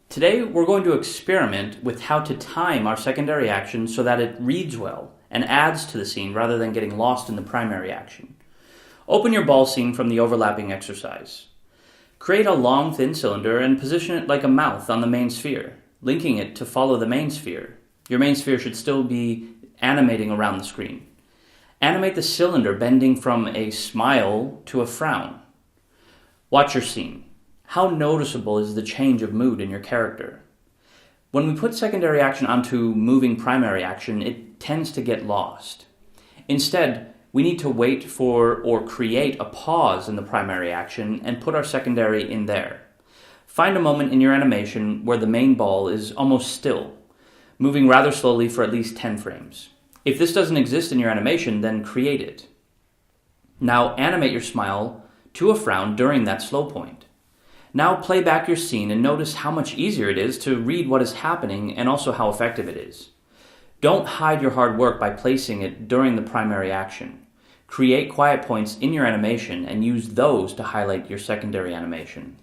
Today, we're going to experiment with how to time our secondary action so that it reads well and adds to the scene rather than getting lost in the primary action. Open your ball scene from the overlapping exercise. Create a long, thin cylinder and position it like a mouth on the main sphere, linking it to follow the main sphere. Your main sphere should still be animating around the screen. Animate the cylinder bending from a smile to a frown. Watch your scene. How noticeable is the change of mood in your character? When we put secondary action onto moving primary action, it tends to get lost. Instead, we need to wait for or create a pause in the primary action and put our secondary in there. Find a moment in your animation where the main ball is almost still, moving rather slowly for at least 10 frames. If this doesn't exist in your animation, then create it. Now animate your smile to a frown during that slow point. Now play back your scene and notice how much easier it is to read what is happening and also how effective it is. Don't hide your hard work by placing it during the primary action. Create quiet points in your animation and use those to highlight your secondary animation.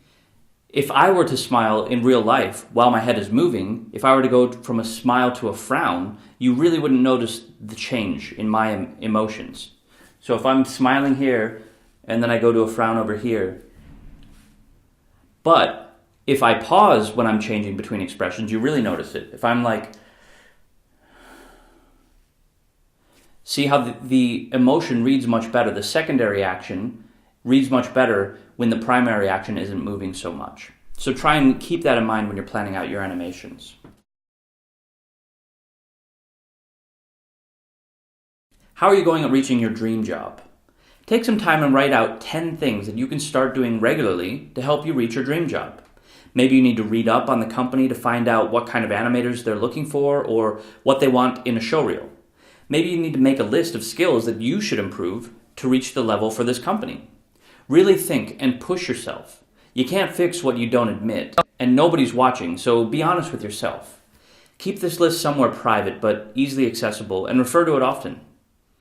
If I were to smile in real life while my head is moving, if I were to go from a smile to a frown, you really wouldn't notice the change in my emotions. So if I'm smiling here and then I go to a frown over here, but if I pause when I'm changing between expressions, you really notice it. If I'm like, see how the emotion reads much better. The secondary action reads much better when the primary action isn't moving so much. So try and keep that in mind when you're planning out your animations. How are you going at reaching your dream job? Take some time and write out 10 things that you can start doing regularly to help you reach your dream job. Maybe you need to read up on the company to find out what kind of animators they're looking for or what they want in a showreel. Maybe you need to make a list of skills that you should improve to reach the level for this company. Really think and push yourself. You can't fix what you don't admit, and nobody's watching, so be honest with yourself. Keep this list somewhere private but easily accessible and refer to it often.